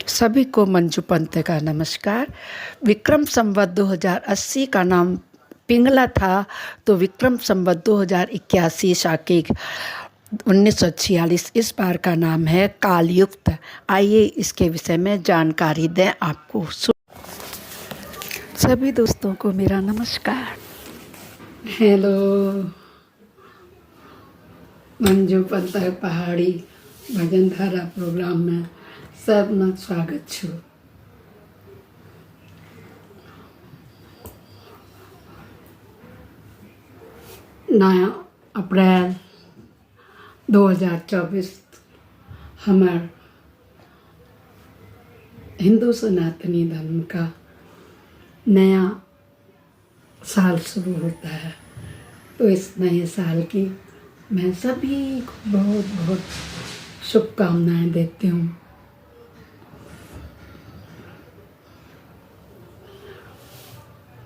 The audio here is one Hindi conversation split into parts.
सभी को मंजू पंत का नमस्कार। विक्रम संवत 2080 का नाम पिंगला था, तो विक्रम संवत 2081 शाकिक 1946 इस बार का नाम है कालयुक्त। आइए इसके विषय में जानकारी दें आपको। सभी दोस्तों को मेरा नमस्कार। हेलो, मंजू पंत पहाड़ी भजन धारा प्रोग्राम में सबનું સ્વાગત છું। नया अप्रैल 2024 हमार हिंदू सनातनी धर्म का नया साल शुरू होता है। तो इस नए साल की मैं सभी को बहुत बहुत शुभकामनाएं देती हूँ।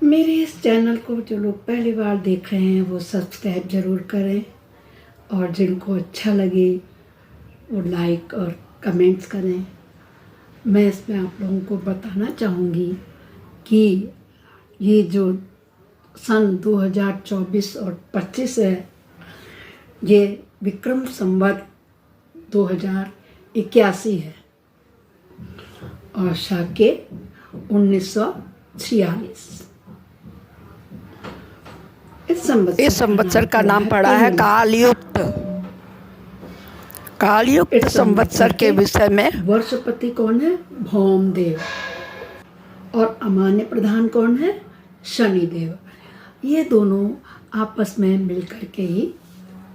मेरे इस चैनल को जो लोग पहली बार देख रहे हैं वो सब्सक्राइब ज़रूर करें, और जिनको अच्छा लगे वो लाइक और कमेंट्स करें। मैं इसमें आप लोगों को बताना चाहूँगी कि ये जो सन 2024 और 25 है, ये विक्रम संवत 2081 है और शाके 1946। इस संवत्सर का नाम पड़ा है कालयुक्त। कालयुक्त संवत्सर के विषय में वर्षपति कौन है? भौमदेव। और अमान्य प्रधान कौन है? शनिदेव। ये दोनों आपस में मिलकर के ही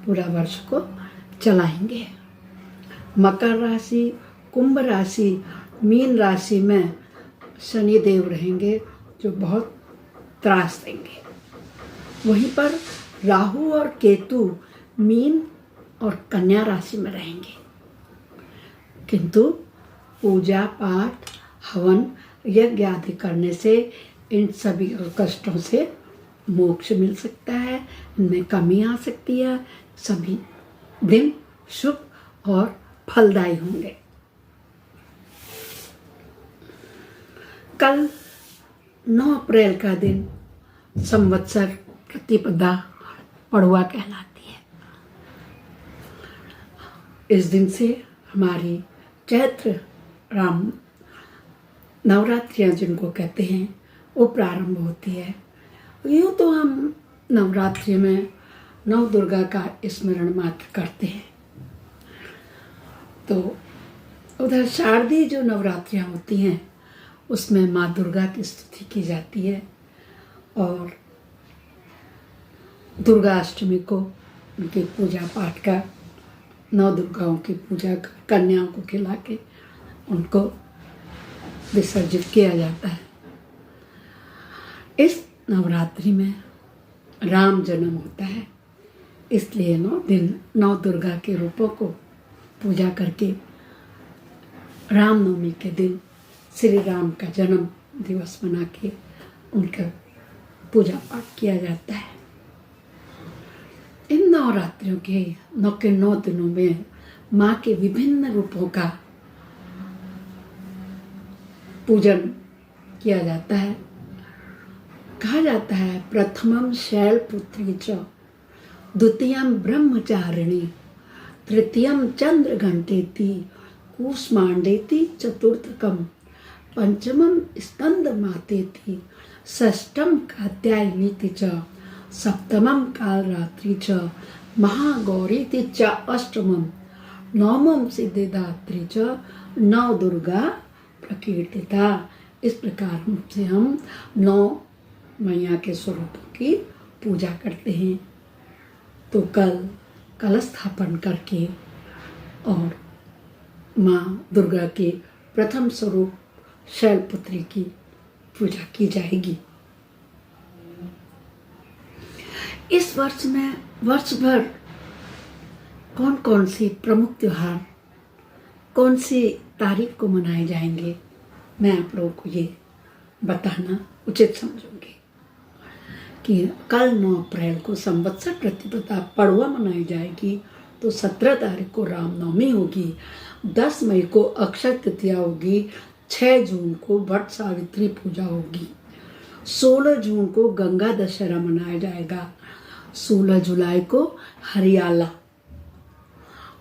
पूरा वर्ष को चलाएंगे। मकर राशि, कुंभ राशि, मीन राशि में शनिदेव रहेंगे जो बहुत त्रास देंगे। वहीं पर राहु और केतु मीन और कन्या राशि में रहेंगे। किंतु पूजा पाठ, हवन, यज्ञ आदि करने से इन सभी कष्टों से मोक्ष मिल सकता है, इनमें कमी आ सकती है। सभी दिन शुभ और फलदायी होंगे। कल 9 अप्रैल का दिन संवत्सर प्रतिपदा पड़ुआ कहलाती है। इस दिन से हमारी चैत्र राम नवरात्रियां जिनको कहते हैं वो प्रारंभ होती है। यूँ तो हम नवरात्रि में नव दुर्गा का स्मरण मात्र करते हैं। तो उधर शारदीय जो नवरात्रियां होती हैं उसमें माँ दुर्गा की स्तुति की जाती है, और दुर्गा अष्टमी को उनकी पूजा पाठ का, नौ दुर्गाओं की पूजा कर कन्याओं को खिला के उनको विसर्जित किया जाता है। इस नवरात्रि में राम जन्म होता है, इसलिए 9 दिन 9 दुर्गा के रूपों को पूजा करके रामनवमी के दिन श्री राम का जन्म दिवस मना के उनका पूजा पाठ किया जाता है। इन नवरात्रियों के 9 दिनों में माँ के विभिन्न रूपों का पूजन किया जाता है। कहा जाता है प्रथमम शैलपुत्री च, द्वितीयम ब्रह्मचारिणी, तृतीयम चंद्र घंटेति, कूष्मांडेति, चतुर्थकम पंचमम स्कंद मातेति, षष्ठम कात्यायनीति च, सप्तमम कालरात्रि च, महागौरीति च, अष्टमम नवमम सिद्धिदात्री च, नव दुर्गा प्रकीर्तिता। इस प्रकार से हम 9 मैया के स्वरूपों की पूजा करते हैं। तो कल कलश स्थापन करके और माँ दुर्गा के प्रथम स्वरूप शैलपुत्री की पूजा की जाएगी। इस वर्ष में वर्ष भर कौन कौन से प्रमुख त्योहार कौन सी तारीख को मनाए जाएंगे, मैं आप लोगों को ये बताना उचित समझूंगी कि कल 9 अप्रैल को संवत्सर प्रतिपदा पड़ुआ मनाई जाएगी। तो 17 तारीख को रामनवमी होगी, 10 मई को अक्षय तृतीया होगी, 6 जून को वट सावित्री पूजा होगी। 16 जून को गंगा दशहरा मनाया जाएगा। 16 जुलाई को हरियाला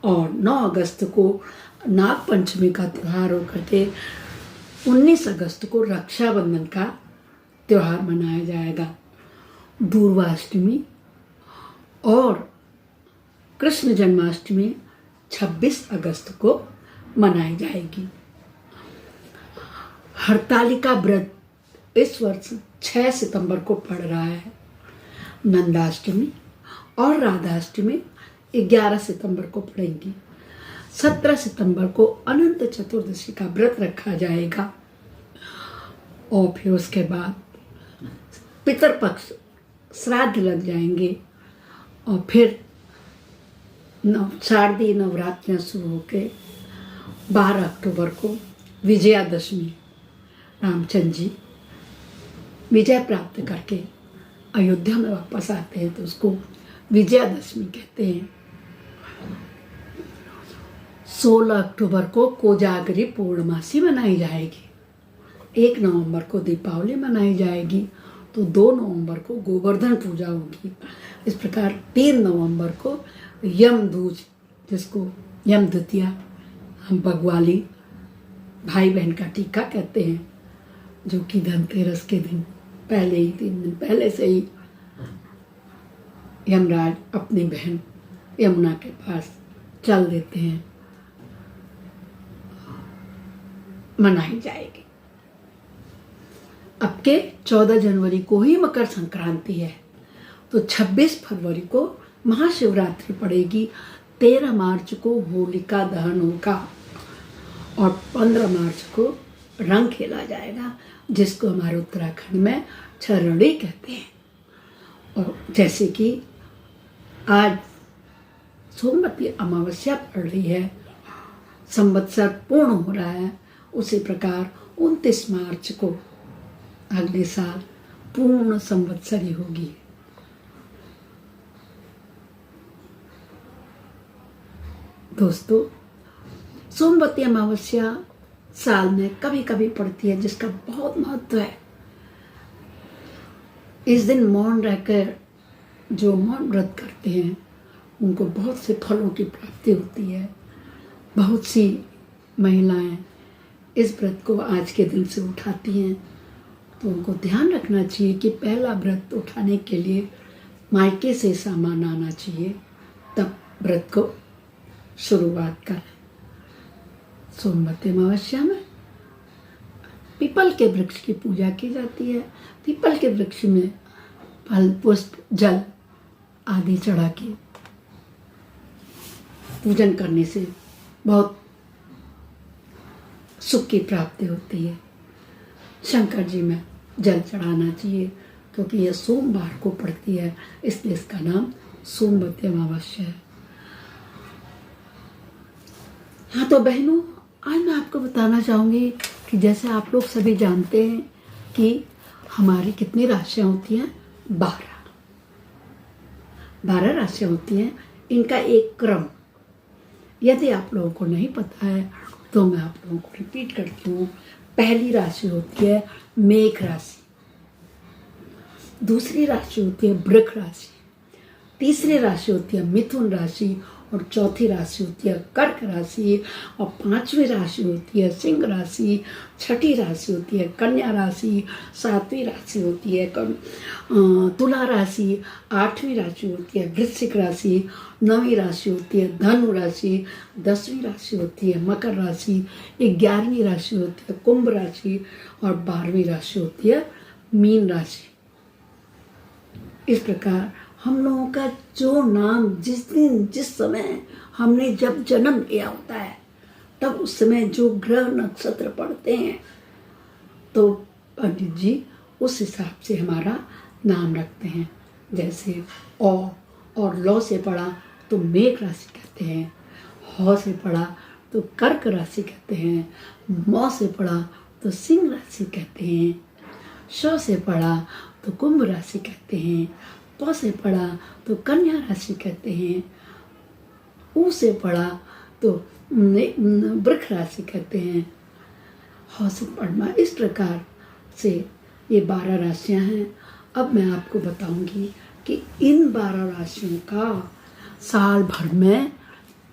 और 9 अगस्त को नाग पंचमी का त्यौहार होकर के 19 अगस्त को रक्षाबंधन का त्यौहार मनाया जाएगा। दूर्वाष्टमी और कृष्ण जन्माष्टमी 26 अगस्त को मनाई जाएगी। हरतालिका व्रत इस वर्ष 6 सितंबर को पड़ रहा है। नंदाष्टमी और राधाष्टमी 11 सितंबर को पड़ेंगी। 17 सितंबर को अनंत चतुर्दशी का व्रत रखा जाएगा और फिर उसके बाद पितरपक्ष श्राद्ध लग जाएंगे और फिर शारदीय नवरात्रियाँ शुरू होकर 12 अक्टूबर को विजयादशमी, रामचंद्र जी विजय प्राप्त करके अयोध्या में वापस आते हैं तो उसको विजयादशमी कहते हैं। 16 अक्टूबर को कोजागरी पूर्णमासी मनाई जाएगी। 1 नवंबर को दीपावली मनाई जाएगी तो 2 नवंबर को गोवर्धन पूजा होगी। इस प्रकार 3 नवंबर को यमदूज, जिसको यम द्वितीया हम बग्वाली भाई बहन का टीका कहते हैं, जो कि धनतेरस के दिन पहले ही 3 दिन पहले से ही यमराज अपनी बहन यमुना के पास चल देते हैं, मनाई जाएगी। अब के 14 जनवरी को ही मकर संक्रांति है तो 26 फरवरी को महाशिवरात्रि पड़ेगी। 13 मार्च को होलिका दहन होगा और 15 मार्च को रंग खेला जाएगा, जिसको हमारे उत्तराखंड में छरणी कहते हैं। और जैसे कि आज सोमवती अमावस्या पड़ रही है, संवत्सर पूर्ण हो रहा है, उसी प्रकार 29 मार्च को अगले साल पूर्ण संवत्सरी होगी। दोस्तों, सोमवती अमावस्या साल में कभी कभी पड़ती है, जिसका बहुत महत्व है। इस दिन मौन रहकर जो मौन व्रत करते हैं उनको बहुत से फलों की प्राप्ति होती है। बहुत सी महिलाएं इस व्रत को आज के दिन से उठाती हैं तो उनको ध्यान रखना चाहिए कि पहला व्रत उठाने के लिए मायके से सामान आना चाहिए, तब व्रत को शुरुआत करें। सोमवती अमावस्या में पीपल के वृक्ष की पूजा की जाती है। पीपल के वृक्ष में फल, पुष्प, जल आदि चढ़ा के पूजन करने से बहुत सुख की प्राप्ति होती है। शंकर जी में जल चढ़ाना चाहिए क्योंकि यह सोमवार को पड़ती है, इसलिए इसका नाम सोमवती अमावस्या है। हाँ तो बहनों, आज मैं आपको बताना चाहूँगी कि जैसे आप लोग सभी जानते हैं कि हमारी कितनी राशियाँ होती हैं, 12 राशियाँ होती हैं। इनका एक क्रम, यदि आप लोगों को नहीं पता है तो मैं आप लोगों को रिपीट करती हूँ। पहली राशि होती है मेघ राशि, दूसरी राशि होती है वृक राशि, तीसरी राशि होती है मिथुन राशि और चौथी राशि होती है कर्क राशि और 5वीं राशि होती है सिंह राशि, 6ठी राशि होती है कन्या राशि, 7वीं राशि होती है तुला राशि, 8वीं राशि होती है वृश्चिक राशि, 9वीं राशि होती है धनु राशि, 10वीं राशि होती है मकर राशि, 11वीं राशि होती है कुंभ राशि और 12वीं राशि होती है मीन राशि। इस प्रकार हम लोगों का जो नाम जिस दिन जिस समय हमने जब जन्म लिया होता है तब उस समय जो ग्रह नक्षत्र पढ़ते हैं तो पंडित जी उस हिसाब से हमारा नाम रखते हैं। जैसे और लौ से पढ़ा तो मेघ राशि कहते हैं, हौ से पढ़ा तो कर्क राशि कहते हैं, मौ से पढ़ा तो सिंह राशि कहते हैं, श से पढ़ा तो कुंभ राशि कहते हैं, प से पढ़ा तो कन्या राशि कहते हैं, ऊ से पढ़ा तो वृक राशि कहते हैं, हौसित परमा। इस प्रकार से ये 12 राशियां हैं। अब मैं आपको बताऊंगी कि इन 12 राशियों का साल भर में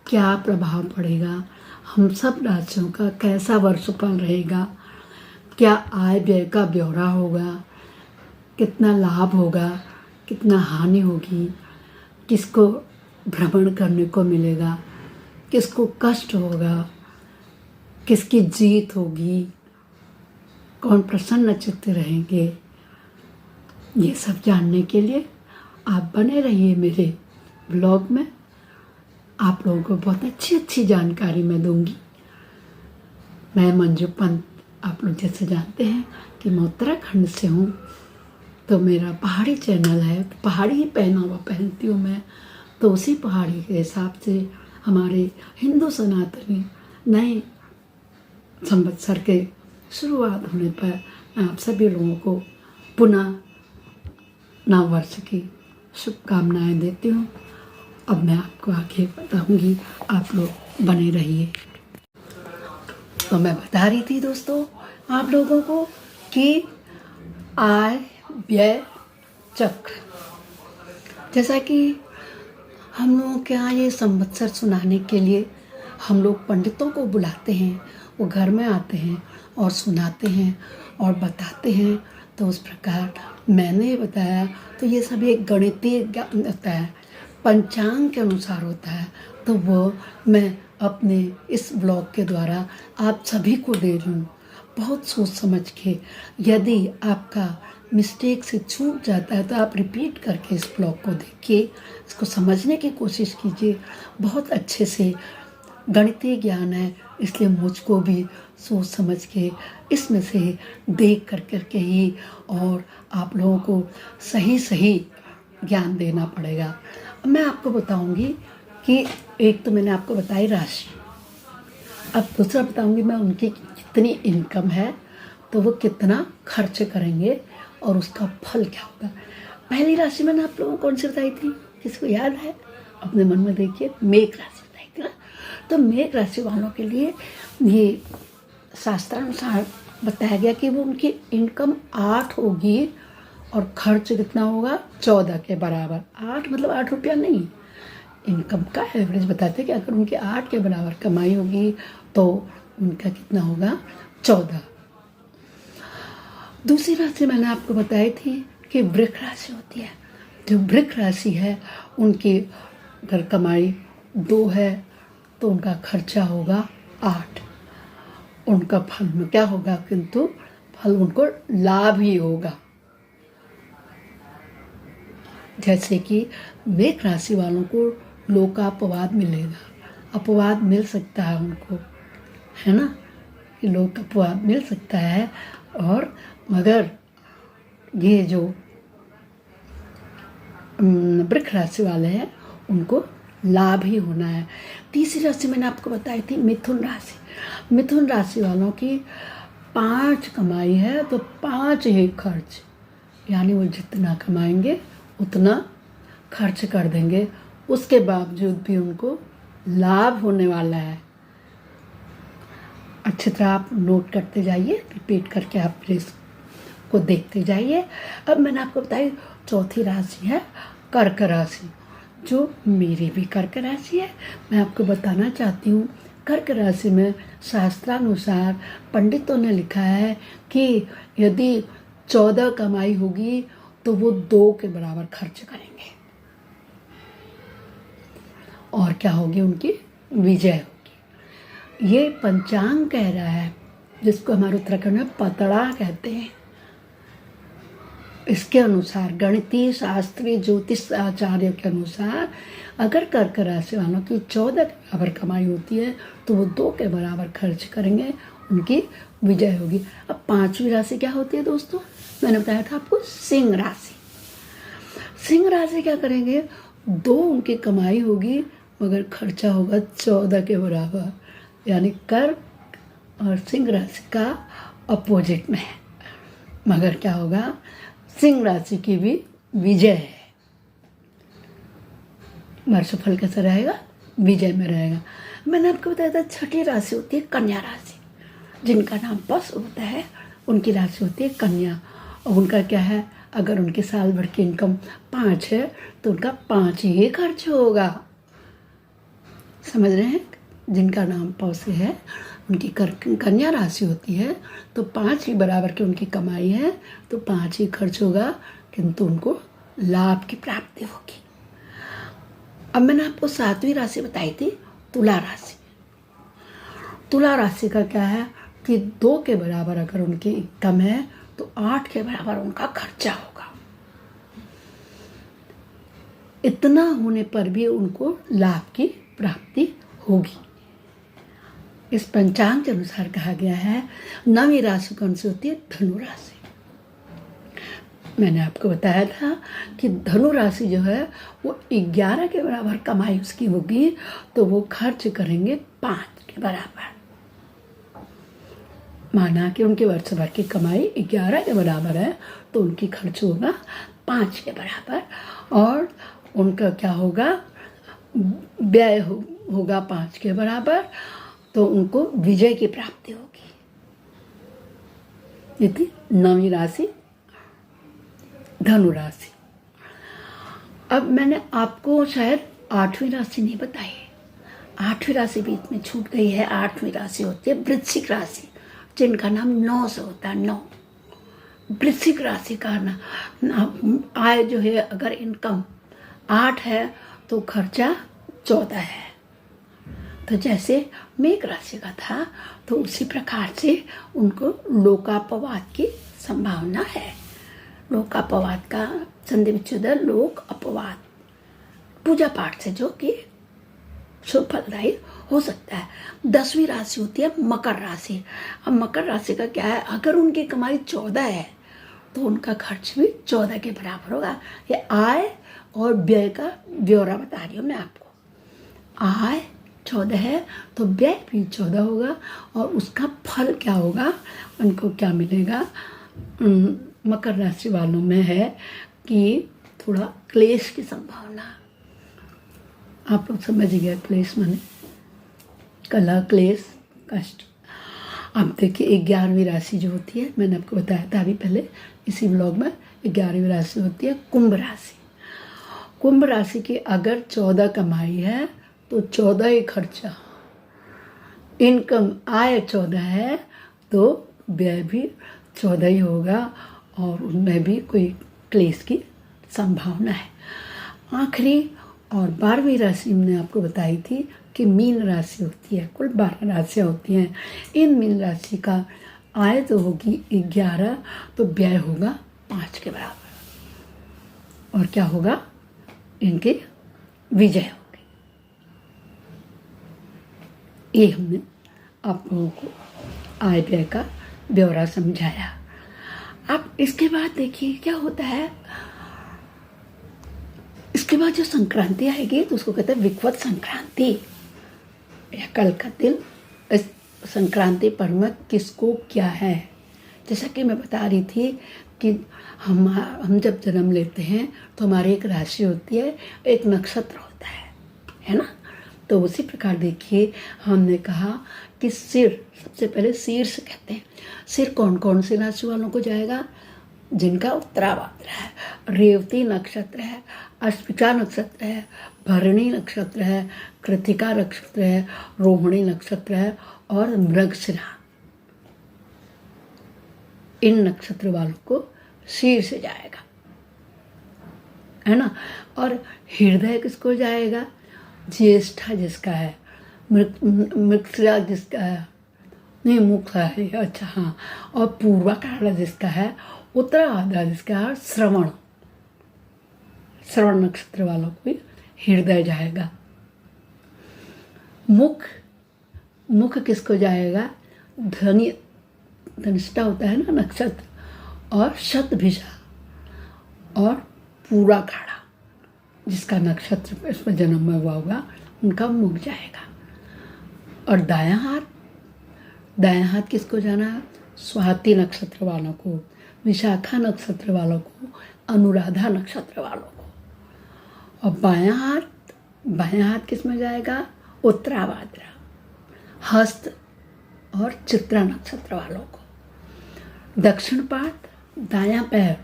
क्या प्रभाव पड़ेगा, हम सब राशियों का कैसा वर्षफल रहेगा, क्या आय व्यय का ब्यौरा होगा, कितना लाभ होगा, कितना हानि होगी, किसको भ्रमण करने को मिलेगा, किसको कष्ट होगा, किसकी जीत होगी, कौन प्रसन्न चित्त रहेंगे। ये सब जानने के लिए आप बने रहिए मेरे ब्लॉग में। आप लोगों को बहुत अच्छी अच्छी जानकारी मैं दूंगी। मैं मंजू पंत, आप लोग जैसे जानते हैं कि मैं उत्तराखंड से हूँ, तो मेरा पहाड़ी चैनल है, पहाड़ी ही पहनावा पहनती हूँ मैं, तो उसी पहाड़ी के हिसाब से हमारे हिंदू सनातनी नए संवत्सर के शुरुआत होने पर मैं आप सभी लोगों को पुनः नव वर्ष की शुभकामनाएं देती हूँ। अब मैं आपको आगे बताऊंगी, आप लोग बने रहिए। तो मैं बता रही थी दोस्तों आप लोगों को कि आय व्यय चक्र, जैसा कि हम लोगों के यहाँ ये संवत्सर सुनाने के लिए हम लोग पंडितों को बुलाते हैं, वो घर में आते हैं और सुनाते हैं और बताते हैं। तो उस प्रकार मैंने बताया, तो ये सब एक गणितीय ज्ञान होता है, पंचांग के अनुसार होता है। तो वो मैं अपने इस ब्लॉग के द्वारा आप सभी को दे रही हूँ, बहुत सोच समझ के। यदि आपका मिस्टेक से छूट जाता है तो आप रिपीट करके इस ब्लॉग को देखिए, इसको समझने की कोशिश कीजिए। बहुत अच्छे से गणितीय ज्ञान है, इसलिए मुझको भी सोच समझ के इसमें से देख करके ही और आप लोगों को सही सही ज्ञान देना पड़ेगा। मैं आपको बताऊंगी कि एक तो मैंने आपको बताई राशि, अब दूसरा बताऊंगी मैं उनकी कितनी इनकम है, तो वो कितना खर्च करेंगे और उसका फल क्या होगा। पहली राशि मैंने आप लोगों को कौन सी बताई थी, किसको याद है? अपने मन में देखिए, मेघ राशि बताई थी ना। तो मेघ राशि वालों के लिए ये शास्त्रानुसार बताया गया कि वो उनकी इनकम 8 होगी और खर्च कितना होगा 14 के बराबर। 8 मतलब 8 रुपया नहीं, इनकम का एवरेज बताते हैं कि अगर उनके 8 के बराबर कमाई होगी तो उनका कितना होगा 14। दूसरी राशि मैंने आपको बताई थी कि वृक राशि होती है। जो वृक राशि है उनकी अगर कमाई 2 है तो उनका खर्चा होगा 8। उनका फल में क्या होगा, किंतु फल उनको लाभ ही होगा। जैसे कि मेघ राशि वालों को लोकापवाद मिलेगा, अपवाद मिल सकता है उनको, है ना, कि लोकापवाद मिल सकता है। और मगर ये जो वृक राशि वाले हैं उनको लाभ ही होना है। तीसरी राशि मैंने आपको बताई थी मिथुन राशि। मिथुन राशि वालों की 5 कमाई है तो 5 ही खर्च, यानी वो जितना कमाएंगे उतना खर्च कर देंगे, उसके बावजूद भी उनको लाभ होने वाला है। अच्छी तरह आप नोट करते जाइए, रिपीट करके आप इसको देखते जाइए। अब मैंने आपको बताई चौथी राशि है कर्क राशि, जो मेरी भी कर्क राशि है। मैं आपको बताना चाहती हूँ, कर्क राशि में शास्त्रानुसार पंडितों ने लिखा है कि यदि 14 कमाई होगी तो वो 2 के बराबर खर्च करेंगे और क्या होगी, उनकी विजय होगी। ये पंचांग कह रहा है, जिसको हमारे उत्तराखंड में पतड़ा कहते हैं। इसके अनुसार गणितीय शास्त्रीय ज्योतिष आचार्य के अनुसार अगर कर्क राशि वालों की 14 के बराबर कमाई होती है तो वो 2 के बराबर खर्च करेंगे, उनकी विजय होगी। अब 5वीं राशि क्या होती है दोस्तों, मैंने बताया था आपको सिंह राशि। सिंह राशि क्या करेंगे, 2 उनकी कमाई होगी मगर खर्चा होगा 14 के बराबर, यानी कर्क और सिंह राशि का अपोजिट में है। मगर क्या होगा, सिंह राशि की भी विजय है। वर्षफल कैसा रहेगा, विजय में रहेगा। मैंने आपको बताया था छठी राशि होती है कन्या राशि। जिनका नाम पस होता है उनकी राशि होती है कन्या। और उनका क्या है, अगर उनकी साल भर की इनकम 5 है तो उनका 5 ही खर्च होगा। समझ रहे हैं? जिनका नाम प से है उनकी कन्या राशि होती है तो 5 ही बराबर की उनकी कमाई है तो 5 ही खर्च होगा, किंतु उनको लाभ की प्राप्ति होगी। अब मैंने आपको 7वीं राशि बताई थी, तुला राशि। तुला राशि का क्या है कि 2 के बराबर अगर उनकी इनकम है तो 8 के बराबर उनका खर्चा होगा। इतना होने पर भी उनको लाभ की प्राप्ति होगी। इस पंचांग के अनुसार कहा गया है 9वीं राशि कौन सी होती है, धनु राशि। मैंने आपको बताया था कि धनु राशि जो है वो 11 के बराबर कमाई उसकी होगी तो वो खर्च करेंगे 5 के बराबर। माना कि उनके वर्ष भर की कमाई 11 के बराबर है तो उनकी खर्च होगा 5 के बराबर, और उनका क्या होगा, व्यय होगा 5 के बराबर, तो उनको विजय की प्राप्ति होगी। ये थी 9वीं राशि धनु राशि। अब मैंने आपको शायद 8वीं राशि नहीं बताई। 8वीं राशि बीच में छूट गई है। 8वीं राशि होती है वृश्चिक राशि, जिनका नाम 9 से होता है। 9 वृश्चिक राशि का आय जो है, अगर इनकम 8 है तो खर्चा 14 है। तो जैसे मेघ राशि का था तो उसी प्रकार से उनको लोकापवाद की संभावना है। लोकापवाद का संधि विच्छेद लोक अपवाद, पूजा पाठ से जो कि शुभ फलदायी हो सकता है। 10वीं राशि होती है मकर राशि। अब मकर राशि का क्या है, अगर उनकी कमाई 14 है तो उनका खर्च भी 14 के बराबर होगा। ये आय और व्यय का ब्यौरा बता रही हूँ मैं आपको। आय 14 है तो व्यय भी 14 होगा, और उसका फल क्या होगा, उनको क्या मिलेगा। मकर राशि वालों में है कि थोड़ा क्लेश की संभावना। आप लोग समझ गए, क्लेश माने कला, क्लेश, कष्ट। अब देखिए 11वीं राशि जो होती है, मैंने आपको बताया था अभी पहले इसी ब्लॉग में, 11वीं राशि होती है कुंभ राशि। कुंभ राशि की अगर 14 कमाई है तो 14 ही खर्चा। इनकम आय 14 है तो व्यय भी 14 ही होगा, और उनमें भी कोई क्लेश की संभावना है। आखिरी और 12वीं राशि मैंने आपको बताई थी कि मीन राशि होती है। कुल 12 राशियाँ होती हैं। इन मीन राशि का आय तो होगी 11 तो व्यय होगा 5 के बराबर, और क्या होगा, इनके विजय होगी। ये हमने आप लोगों को आय व्यय का ब्यौरा समझाया। अब इसके बाद देखिए क्या होता है। इसके बाद जो संक्रांति आएगी तो उसको कहते हैं विक्वत संक्रांति, या कल का दिन। इस संक्रांति पर्व में किसको क्या है, जैसा कि मैं बता रही थी कि हम जब जन्म लेते हैं तो हमारी एक राशि होती है, एक नक्षत्र होता है ना। तो उसी प्रकार देखिए हमने कहा कि सिर, सबसे पहले शीर्ष कहते हैं। सिर कौन कौन से राशि वालों को जाएगा, जिनका उत्तराभाद्र है, रेवती नक्षत्र है, अश्विता नक्षत्र है, भरणी नक्षत्र है, कृतिका नक्षत्र है, रोहिणी नक्षत्र है और मृगशिरा। इन नक्षत्र वालों को शीर्ष जाएगा, है ना। और हृदय किसको जाएगा, ज्येष्ठा जिसका है, मृगशिरा जिसका है, नहीं मुखा है, अच्छा हाँ, और पूर्वाषाढ़ा जिसका है, उत्तराभाद्रा जिसका है, श्रवण नक्षत्र वालों को हृदय जाएगा। मुख किसको जाएगा, धनिष्ठा होता है ना नक्षत्र, और शतभिषा और पूर्वाषाढ़ा जिसका नक्षत्र इसमें जन्म हुआ होगा, उनका मुख जाएगा। और दायां हाथ किसको जाना है, स्वाति नक्षत्र वालों को, विशाखा नक्षत्र वालों को, अनुराधा नक्षत्र वालों को। और बायां हाथ किस में जाएगा, उत्तराभाद्रा, हस्त और चित्रा नक्षत्र वालों को। दक्षिण पाद दायां पैर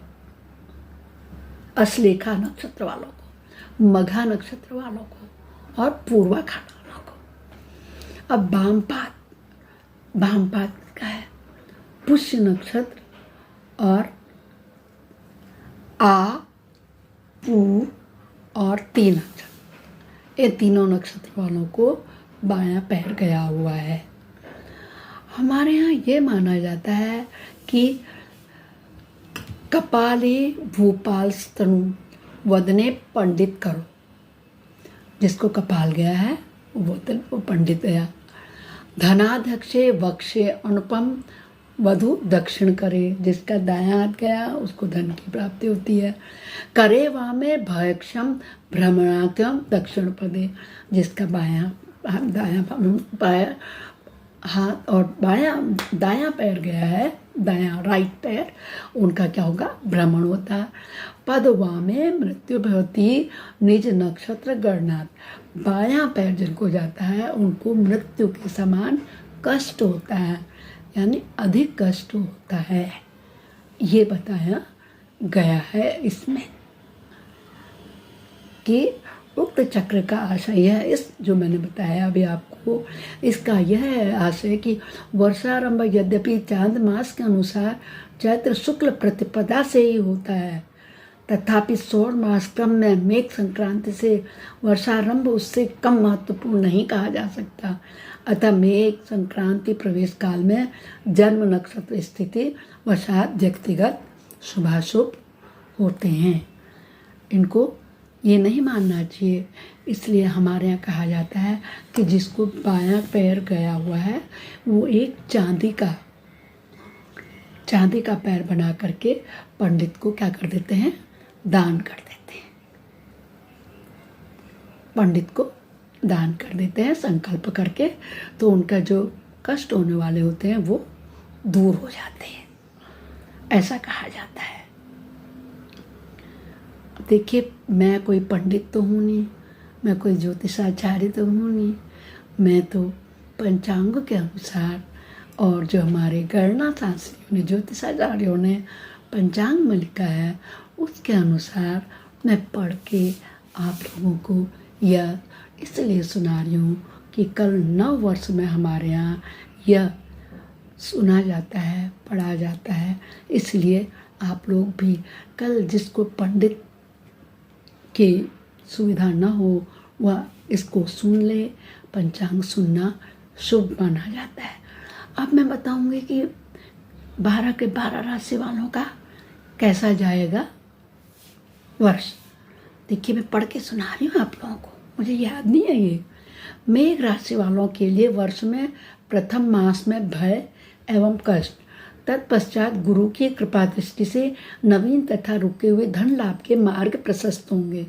अश्लेखा नक्षत्र वालों को, मघा नक्षत्र वालों को और पूर्वाषाढ़ वालों को। अब वाम पाद का है पुष्य नक्षत्र और आ, पू और ती नक्षत्र, ये तीनों नक्षत्र वालों को बायां पैर गया हुआ है। हमारे यहाँ ये माना जाता है कि कपाले भूपाल स्तनु वदने पंडित करो, जिसको कपाल गया है वो पंडित गया। धनाध्यक्षे वक्षे अनुपम वधु दक्षिण करे, जिसका दायां हाथ गया उसको धन की प्राप्ति होती है। करे वामे भयक्षम भ्रमणाख्यम दक्षिण पदे, जिसका दायां हाथ और दायां पैर गया है, दायां राइट पैर, उनका क्या होगा, भ्रमण होता है। पदवा में मृत्यु भवती निज नक्षत्र गणनाथ, बायां पैर जिनको जाता है उनको मृत्यु के समान कष्ट होता है, यानी अधिक कष्ट होता है, ये बताया गया है इसमें कि उक्त चक्र का आशय यह इस जो मैंने बताया अभी आपको, इसका यह आशय कि वर्षारंभ यद्यपि चांद मास के अनुसार चैत्र शुक्ल प्रतिपदा से ही होता है, तथापि सौर मास क्रम में मेघ संक्रांति से वर्षारंभ उससे कम महत्वपूर्ण नहीं कहा जा सकता। अतः मेघ संक्रांति प्रवेश काल में जन्म नक्षत्र स्थिति वशात व्यक्तिगत शुभाशुभ होते हैं, इनको ये नहीं मानना चाहिए। इसलिए हमारे यहाँ कहा जाता है कि जिसको बायां पैर गया हुआ है वो एक चांदी का पैर बना करके पंडित को क्या कर देते हैं, दान कर देते हैं, पंडित को दान कर देते हैं संकल्प करके, तो उनका जो कष्ट होने वाले होते हैं वो दूर हो जाते हैं, ऐसा कहा जाता है। देखिए, मैं कोई पंडित तो हूँ नहीं, मैं कोई ज्योतिषाचार्य तो हूँ नहीं, मैं तो पंचांग के अनुसार और जो हमारे गणना शास्त्रियों ने ज्योतिषाचार्यों ने पंचांग में लिखा है उसके अनुसार मैं पढ़ के आप लोगों को यह इसलिए सुना रही हूँ कि कल 9 वर्ष में हमारे यहाँ यह सुना जाता है, पढ़ा जाता है। इसलिए आप लोग भी कल जिसको पंडित की सुविधा न हो वह इसको सुन ले, पंचांग सुनना शुभ माना जाता है। अब मैं बताऊंगी कि 12 के 12 राशि वालों का कैसा जाएगा वर्ष। देखिए, मैं पढ़ के सुना रही हूँ आप लोगों को, मुझे याद नहीं है ये। मेघ राशि वालों के लिए वर्ष में प्रथम मास में भय एवं कष्ट, तत्पश्चात गुरु की कृपा दृष्टि से नवीन तथा रुके हुए धन लाभ के मार्ग प्रशस्त होंगे।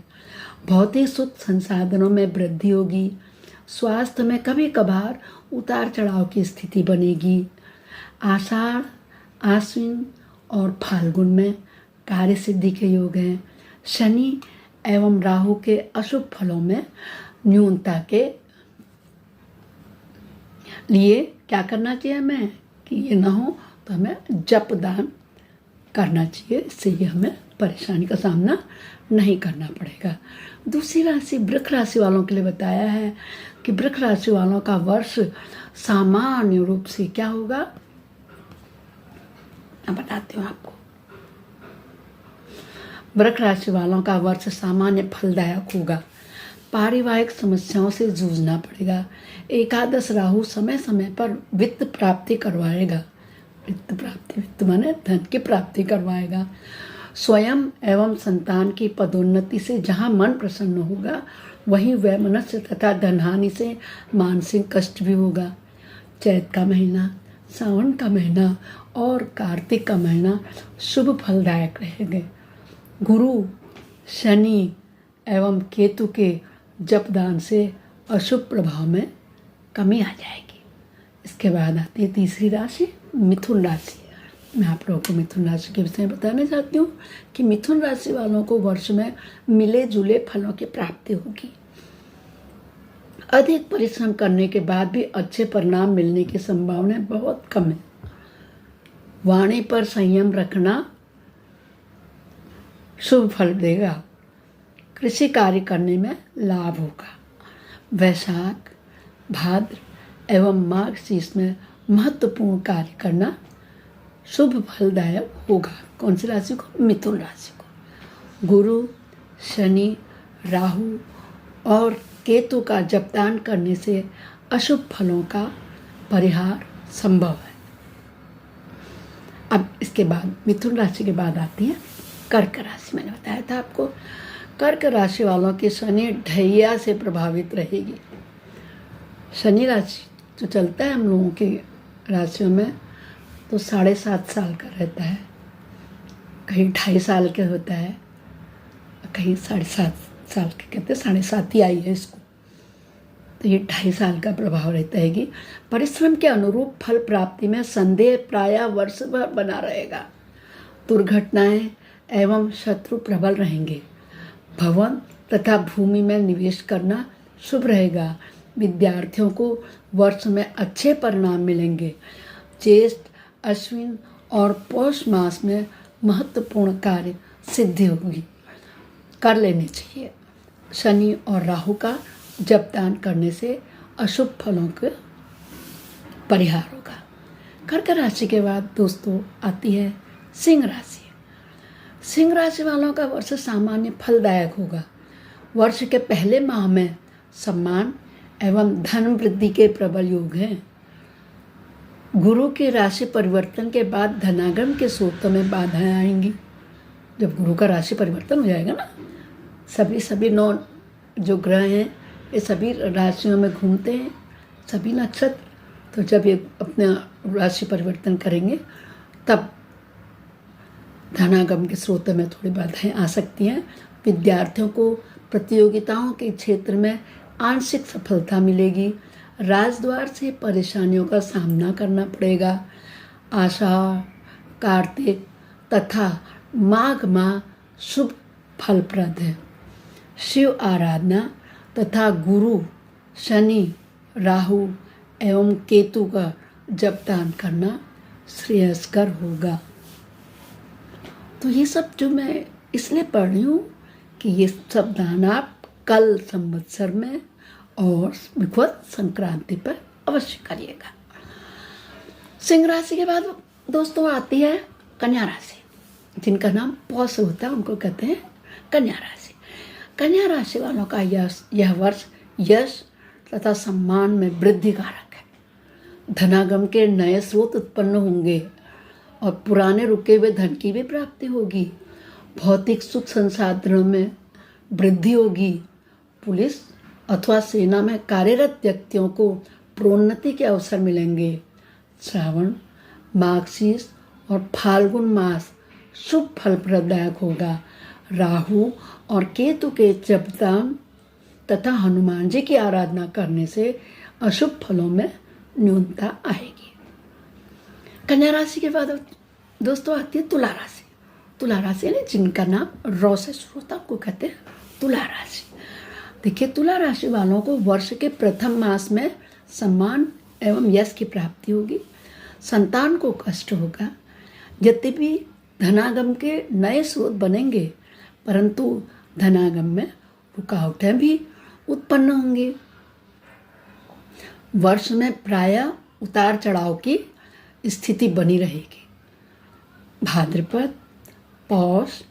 भौतिक सुख संसाधनों में वृद्धि होगी। स्वास्थ्य में कभी कभार उतार चढ़ाव की स्थिति बनेगी। आषाढ़, आश्विन और फाल्गुन में कार्य सिद्धि के योग हैं। शनि एवं राहु के अशुभ फलों में न्यूनता के लिए क्या करना चाहिए हमें कि ये ना हो तो हमें जप दान करना चाहिए, इससे ये हमें परेशानी का सामना नहीं करना पड़ेगा। दूसरी राशि वृक्ष राशि वालों के लिए बताया है कि वृक्ष राशि वालों का वर्ष सामान्य रूप से क्या होगा, मैं बताती हूँ आपको। वृक्ष राशि वालों का वर्ष सामान्य फलदायक होगा। पारिवारिक समस्याओं से जूझना पड़ेगा। एकादश राहु समय समय पर वित्त प्राप्ति करवाएगा। वित्त माने धन की प्राप्ति करवाएगा। स्वयं एवं संतान की पदोन्नति से जहाँ मन प्रसन्न होगा वहीं वैमनस्य तथा धनहानि से मानसिक कष्ट भी होगा। चैत का महीना, सावन का महीना और कार्तिक का महीना शुभ फलदायक रहेंगे। गुरु, शनि एवं केतु के जपदान से अशुभ प्रभाव में कमी आ जाएगी। इसके बाद आती है तीसरी राशि मिथुन राशि। मैं आप लोगों को मिथुन राशि के विषय में बताना चाहती हूँ कि मिथुन राशि वालों को वर्ष में मिले जुले फलों की प्राप्ति होगी। अधिक परिश्रम करने के बाद भी अच्छे परिणाम मिलने की संभावना बहुत कम है। वाणी पर संयम रखना शुभ फल देगा। कृषि कार्य करने में लाभ होगा। वैशाख, भाद्र एवं माघ शीर्ष में महत्वपूर्ण कार्य करना शुभ फलदायक होगा। कौन सी राशि को? मिथुन राशि को। गुरु, शनि, राहु और केतु का जपदान करने से अशुभ फलों का परिहार संभव है। अब इसके बाद मिथुन राशि के बाद आती है कर्क राशि। मैंने बताया था आपको, कर्क राशि वालों की शनि ढैया से प्रभावित रहेगी। शनि राशि जो चलता है हम लोगों की राशियों में तो 7.5 साल का रहता है, कहीं 2.5 साल के होता है, कहीं 7.5 साल के, कहते हैं 7.5 ही आई है इसको, तो ये 2.5 साल का प्रभाव रहता है कि परिश्रम के अनुरूप फल प्राप्ति में संदेह प्रायः वर्ष भर बना रहेगा। दुर्घटनाएं एवं शत्रु प्रबल रहेंगे। भवन तथा भूमि में निवेश करना शुभ रहेगा। विद्यार्थियों को वर्ष में अच्छे परिणाम मिलेंगे। ज्येष्ठ, अश्विन और पौष मास में महत्वपूर्ण कार्य सिद्धि होगी, कर लेने चाहिए। शनि और राहु का जपदान करने से अशुभ फलों का परिहार होगा। कर्क राशि के बाद दोस्तों आती है सिंह राशि। सिंह राशि वालों का वर्ष सामान्य फलदायक होगा। वर्ष के पहले माह में सम्मान एवं धन वृद्धि के प्रबल योग हैं। गुरु के राशि परिवर्तन के बाद धनागम के स्रोतों में बाधाएं आएंगी। जब गुरु का राशि परिवर्तन हो जाएगा ना, सभी 9 जो ग्रह हैं ये सभी राशियों में घूमते हैं, सभी नक्षत्र, तो जब ये अपना राशि परिवर्तन करेंगे तब धनागम के स्रोत में थोड़ी बाधाएं आ सकती हैं। विद्यार्थियों को प्रतियोगिताओं के क्षेत्र में आंशिक सफलता मिलेगी। राजद्वार से परेशानियों का सामना करना पड़ेगा। आषाढ़, कार्तिक तथा माघ माह शुभ फलप्रद है। शिव आराधना तथा गुरु, शनि, राहु एवं केतु का जपदान करना श्रेयस्कर होगा। तो ये सब जो मैं इसलिए पढ़ रही हूँ कि ये सब दान आप कल संवत्सर में और विघ्वत संक्रांति पर अवश्य करिएगा। सिंह राशि के बाद दोस्तों आती है कन्या राशि, जिनका नाम पौष होता है, उनको कहते हैं कन्या राशि। कन्या राशि वालों का यह वर्ष यश तथा सम्मान में वृद्धि कारक है। धनागम के नए स्रोत उत्पन्न होंगे और पुराने रुके हुए धन की भी प्राप्ति होगी। भौतिक सुख संसाधनों में वृद्धि होगी। पुलिस अथवा सेना में कार्यरत व्यक्तियों को प्रोन्नति के अवसर मिलेंगे। श्रावण, माघशीर्ष और फाल्गुन मास शुभ फलप्रदायक होगा। राहु और केतु के जपदान तथा हनुमान जी की आराधना करने से अशुभ फलों में न्यूनता आएगी। कन्या राशि के बाद दोस्तों आती है तुला राशि। तुला राशि यानी जिनका नाम रौ से शुरू होता है उनको कहते हैं तुला राशि। देखिए, तुला राशि वालों को वर्ष के प्रथम मास में सम्मान एवं यश की प्राप्ति होगी। संतान को कष्ट होगा। यद्यपि धनागम के नए स्रोत बनेंगे परंतु धनागम में रुकावटें भी उत्पन्न होंगी। वर्ष में प्रायः उतार चढ़ाव की स्थिति बनी रहेगी। भाद्रपद, पौष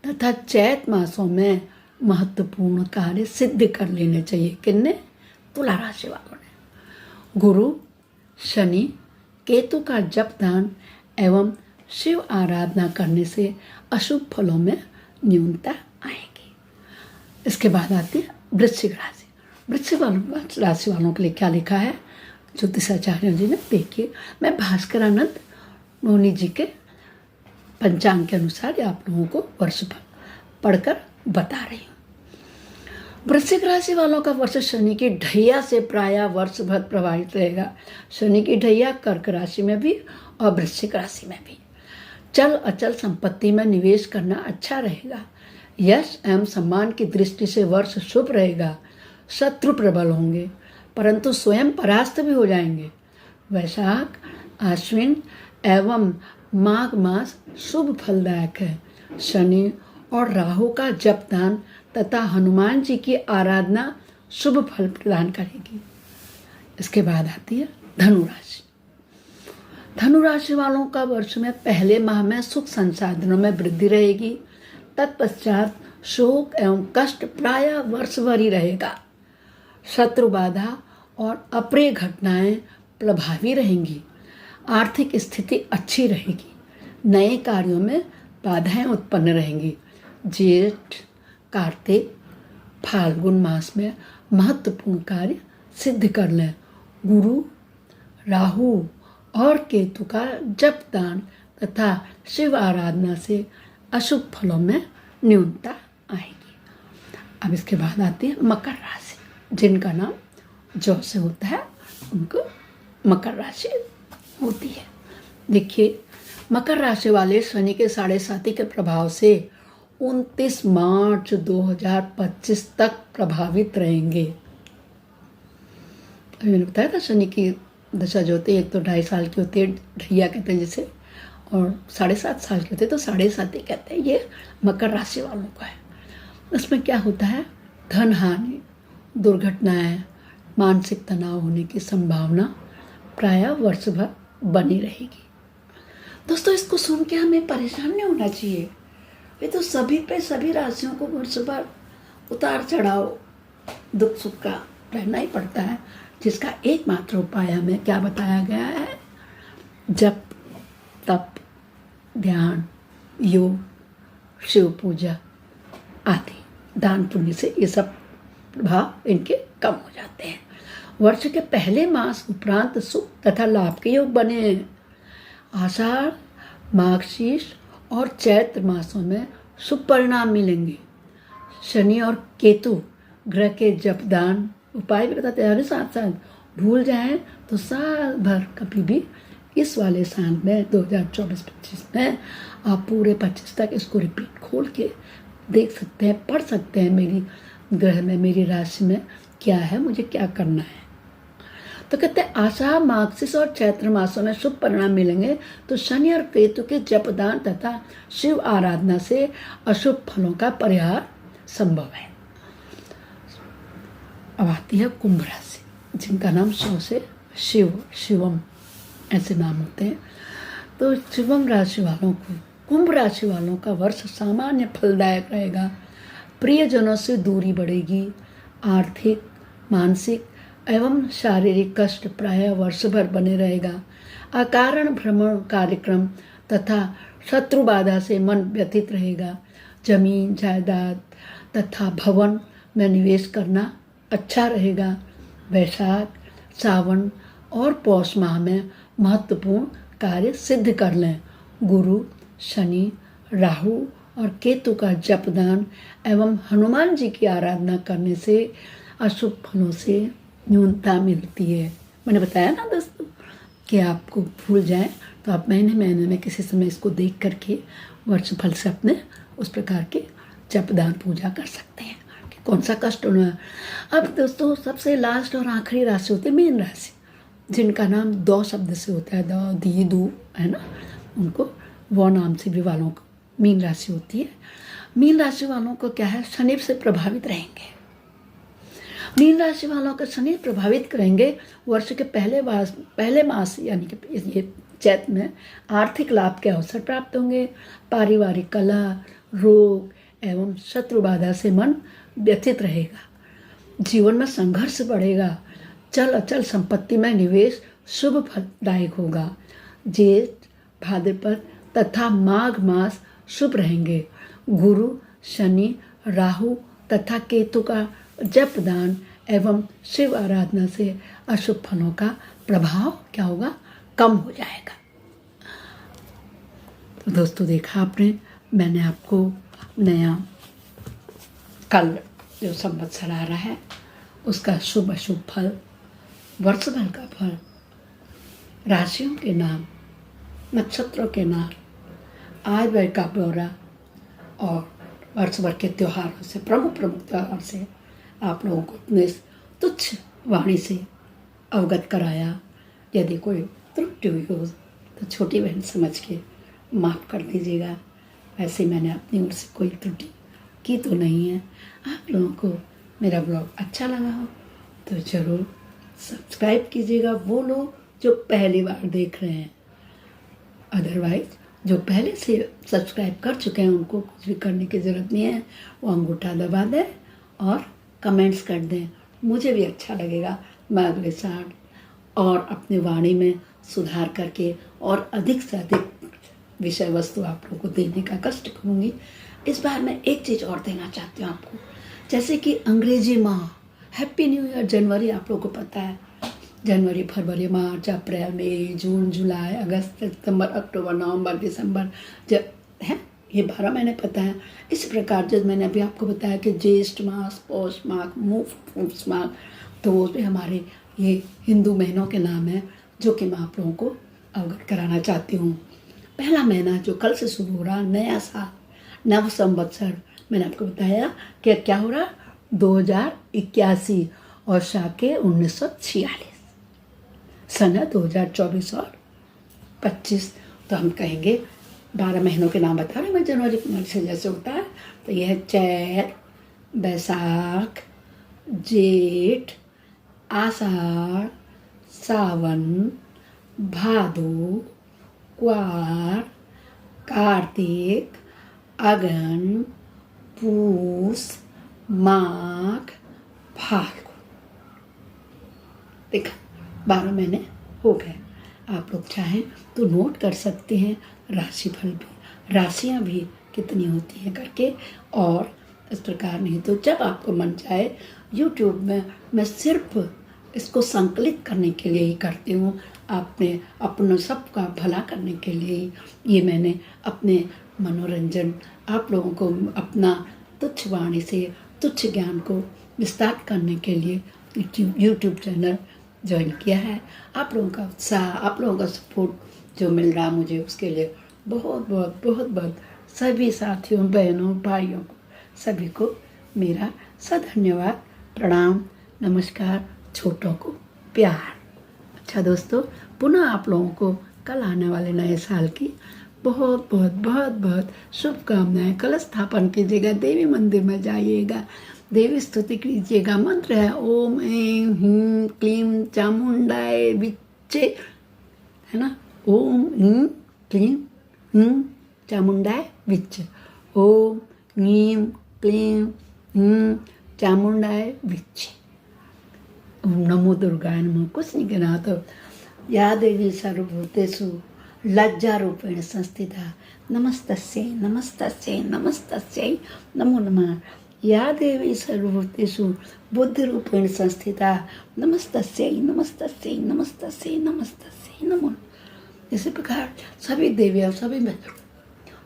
तथा चैत मासों में महत्वपूर्ण कार्य सिद्ध कर लेने चाहिए। किन्ने? तुला राशि वालों ने। गुरु, शनि, केतु का जपदान एवं शिव आराधना करने से अशुभ फलों में न्यूनता आएगी। इसके बाद आती है वृश्चिक राशि। वृश्चिक राशि वालों के लिए क्या लिखा है ज्योतिषाचार्य जी ने, देखिए, मैं भास्करानंद नोनी जी के पंचांग के अनुसार आप लोगों को वर्ष पढ़कर बता रही हूँ। वृश्चिक राशि वालों का वर्ष शनि की ढैया से प्रायः वर्ष भर प्रभावित रहेगा। शनि की ढैया कर्क राशि में भी और वृश्चिक राशि में भी। चल अचल संपत्ति में निवेश करना अच्छा रहेगा। यश एवं सम्मान की दृष्टि से वर्ष शुभ रहेगा। शत्रु प्रबल होंगे, परंतु स्वयं परास्त भी हो जाएंगे। वैशाख, आश्विन एवं माघ मास शुभ फलदायक है। शनि और राहु का जप दान तथा हनुमान जी की आराधना शुभ फल प्रदान करेगी। इसके बाद आती है धनु राशि। धनु राशि वालों का वर्ष में पहले माह में सुख संसाधनों में वृद्धि रहेगी। तत्पश्चात शोक एवं कष्ट प्राय वर्ष भर ही रहेगा। शत्रु बाधा और अप्रिय घटनाएं प्रभावी रहेंगी। आर्थिक स्थिति अच्छी रहेगी। नए कार्यों में बाधाएं उत्पन्न रहेंगी। जेठ, कार्तिक, फाल्गुन मास में महत्वपूर्ण कार्य सिद्ध कर लें। गुरु, राहु और केतु का जप दान तथा शिव आराधना से अशुभ फलों में न्यूनता आएगी। अब इसके बाद आती है मकर राशि, जिनका नाम जौ से होता है, उनको मकर राशि होती है। देखिए, मकर राशि वाले शनि के 7.5 के प्रभाव से 29 मार्च 2025 तक प्रभावित रहेंगे। अभी मैंने बताया था शनि की दशा जो होती है, एक तो 2.5 साल की होती है, ढैया कहते हैं जिसे, और 7.5 साल की होती है तो 7.5 ही कहते हैं। ये मकर राशि वालों का है। इसमें क्या होता है, धन हानि, दुर्घटनाएं, मानसिक तनाव होने की संभावना प्रायः वर्ष भर बनी रहेगी। दोस्तों, इसको सुन के हमें परेशान नहीं होना चाहिए। ये तो सभी पे, सभी राशियों को वर्ष भर उतार चढ़ाव, दुख सुख का रहना ही पड़ता है, जिसका एकमात्र उपाय हमें क्या बताया गया है, जप, तप, ध्यान, योग, शिव पूजा आदि दान पुण्य से ये सब प्रभाव इनके कम हो जाते हैं। वर्ष के पहले मास उपरांत सुख तथा लाभ के योग बने हैं। आषाढ़, माघशीर्ष और चैत्र मासों में शुभ परिणाम मिलेंगे। शनि और केतु ग्रह के जपदान उपाय भी बताते हैं। साथ साथ भूल जाएं तो साल भर कभी भी इस वाले साल में 2024-25 में आप पूरे 25 तक इसको रिपीट खोल के देख सकते हैं, पढ़ सकते हैं, मेरी ग्रह में, मेरी राशि में क्या है, मुझे क्या करना है। तो कहते हैं आषाढ़, माघशीर्ष और चैत्र मासों में शुभ परिणाम मिलेंगे। तो शनि और केतु के जपदान तथा शिव आराधना से अशुभ फलों का परिहार संभव है। अब आती है कुंभ राशि, जिनका नाम शव से शिव, शिवम ऐसे नाम होते हैं। तो शिवम राशि वालों को, कुंभ राशि वालों का वर्ष सामान्य फलदायक रहेगा। प्रियजनों से दूरी बढ़ेगी। आर्थिक, मानसिक एवं शारीरिक कष्ट प्रायः वर्ष भर बने रहेगा। अकारण भ्रमण कार्यक्रम तथा शत्रु बाधा से मन व्यथित रहेगा। जमीन, जायदाद तथा भवन में निवेश करना अच्छा रहेगा। वैशाख, सावन और पौष माह में महत्वपूर्ण कार्य सिद्ध कर लें। गुरु, शनि, राहु और केतु का जपदान एवं हनुमान जी की आराधना करने से अशुभ फलों से न्यूनता मिलती है। मैंने बताया ना दोस्तों कि आपको भूल जाए तो आप महीने महीने में किसी समय इसको देख करके वर्ष फल से अपने उस प्रकार के जपदान पूजा कर सकते हैं कि कौन सा कष्ट होना है। अब दोस्तों, सबसे लास्ट और आखिरी राशि होती है मीन राशि, जिनका नाम दो शब्द से होता है, द, दी, दू, है ना, उनको वो नाम से भी वालों को मीन राशि होती है। मीन राशि वालों को क्या है, शनि से प्रभावित रहेंगे। मीन राशि वालों का शनि प्रभावित करेंगे। वर्ष के पहले मास यानी कि ये चैत्र में आर्थिक लाभ के अवसर प्राप्त होंगे। पारिवारिक कलह, रोग एवं शत्रु बाधा से मन व्यथित रहेगा। जीवन में संघर्ष बढ़ेगा। चल अचल संपत्ति में निवेश शुभ फलदायक होगा। जेठ, भाद्रपद तथा माघ मास शुभ रहेंगे। गुरु, शनि, राहु तथा केतु का जपदान एवं शिव आराधना से अशुभ फलों का प्रभाव क्या होगा, कम हो जाएगा। तो दोस्तों, देखा आपने, मैंने आपको नया कल जो संवत्सर आ रहा है उसका शुभ अशुभ फल, वर्ष भर का फल, राशियों के नाम, नक्षत्रों के नाम, आय व्यय का ब्यौरा और वर्ष भर के त्योहारों से, प्रमुख त्योहार से आप लोगों को अपने इस तुच्छ वाणी से अवगत कराया। यदि कोई त्रुटि हुई हो तो छोटी बहन समझ के माफ़ कर दीजिएगा। वैसे मैंने अपनी ओर से कोई त्रुटि की तो नहीं है। आप लोगों को मेरा ब्लॉग अच्छा लगा हो तो ज़रूर सब्सक्राइब कीजिएगा, वो लोग जो पहली बार देख रहे हैं। अदरवाइज जो पहले से सब्सक्राइब कर चुके हैं उनको कुछ भी करने की ज़रूरत नहीं है, वो अंगूठा दबा दें और कमेंट्स कर दें। मुझे भी अच्छा लगेगा। मैं अगले साल और अपनी वाणी में सुधार करके और अधिक से अधिक विषय वस्तु आप लोगों को देने का कष्ट करूँगी। इस बार मैं एक चीज़ और देना चाहती हूँ आपको, जैसे कि अंग्रेजी माह, हैप्पी न्यू ईयर। जनवरी आप लोगों को पता है, जनवरी, फरवरी, मार्च, अप्रैल, मई, जून, जुलाई, अगस्त, सितंबर, अक्टूबर, नवंबर, दिसंबर, जब है ये 12 महीने पता है। इस प्रकार जब मैंने अभी आपको बताया कि ज्येष्ठ मास, पौष माह, मूस माह, तो वो भी हमारे ये हिंदू महीनों के नाम हैं जो कि मैं आप लोगों को अवगत कराना चाहती हूँ। पहला महीना जो कल से शुरू हो रहा, नया साल, नव संवत्सर, मैंने आपको बताया कि क्या हो रहा, 2081 और शाके 1946, सन 2024 और 25। तो हम कहेंगे 12 महीनों के नाम बता रहे हैं मैं, जनवरी फरवरी से जैसे होता है। तो यह है चैत, बैसाख, जेठ, आषाढ़, सावन, भादो, क्वार, कार्तिक, अगन, पूस, माघ, फाल्गुन। देखा 12 महीने हो गए। आप लोग चाहें तो नोट कर सकते हैं राशिफल भी, राशियां भी कितनी होती हैं करके। और इस प्रकार नहीं तो जब आपको मन चाहे, यूट्यूब में मैं सिर्फ इसको संकलित करने के लिए ही करती हूँ, अपने सबका भला करने के लिए ही। ये मैंने अपने मनोरंजन, आप लोगों को अपना तुच्छ वाणी से तुच्छ ज्ञान को विस्तार करने के लिए यूट्यूब चैनल ज्वाइन किया है। आप लोगों का उत्साह, आप लोगों का सपोर्ट जो मिल रहा मुझे, उसके लिए बहुत बहुत बहुत बहुत सभी साथियों, बहनों, भाइयों को, सभी को मेरा सधन्यवाद, प्रणाम, नमस्कार, छोटों को प्यार। अच्छा दोस्तों, पुनः आप लोगों को कल आने वाले नए साल की बहुत बहुत बहुत बहुत शुभकामनाएं। कलश स्थापन कीजिएगा, देवी मंदिर में जाइएगा, देवी स्तुति कीजिएगा। मंत्र है ओम ऐं ह्रीं क्लीं चामुंडाय विच्चे, है ना, ओम ह्रीं क्लीं ह्रीं चामुंडाय विच्चे, ओम ह्रीं क्लीं ह्रीं चामुंडाय विच्चे, ओम नमो दुर्गाय नमः। कुछ नहीं कहना। तो या देवी सर्वभूतेषु लज्जारूपेण संस्थिता नमस्तस्यै नमस्तस्यै नमस्तस्यै नमो नमः। या देवी सर्वभूतेषु बुद्धिरूपेण संस्थिता नमस्तस्यै नमस्तस्यै नमस्तस्यै नमस्तस्यै नमो नमः। इसी प्रकार सभी देवियाँ, सभी में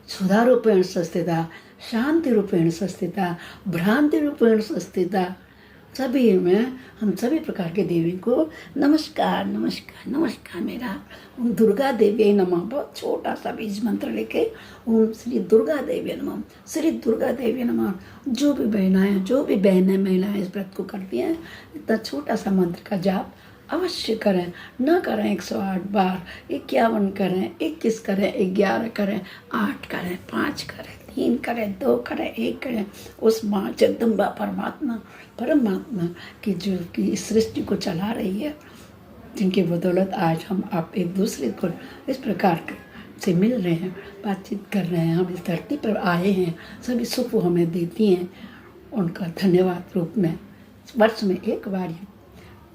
सुधा रूपेण संस्थिता, शांति रूपेण संस्थिता, भ्रांति रूपेण संस्थिता, सभी में हम सभी प्रकार के देवी को नमस्कार नमस्कार नमस्कार। मेरा ओम दुर्गा देवी नमः, बहुत छोटा सा बीज मंत्र लेके ओम श्री दुर्गा देवी नमः, श्री दुर्गा देवी नमः। जो भी बहनें महिलाएं इस व्रत को करती हैं, इतना छोटा सा मंत्र का जाप अवश्य करें। न करें 108 बार, 51 करें, 21 करें, 11 करें, 8 करें, 5 करें, 3 करें, 2 करें, 1 करें। उस माँ जगदम्बा परमात्मा की जो कि इस सृष्टि को चला रही है, जिनकी बदौलत आज हम आप एक दूसरे को इस प्रकार से मिल रहे हैं, बातचीत कर रहे हैं, हम इस धरती पर आए हैं, सभी सुख वो हमें देती हैं। उनका धन्यवाद रूप में वर्ष में एक बार ही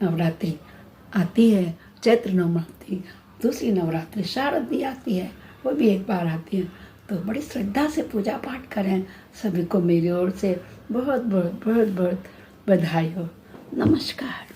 नवरात्रि आती है, चैत्र नवरात्रि, दूसरी नवरात्रि शारदी आती है, वो भी एक बार आती है। तो बड़ी श्रद्धा से पूजा पाठ करें। सभी को मेरी ओर से बहुत बहुत बहुत बहुत बधाई हो। नमस्कार।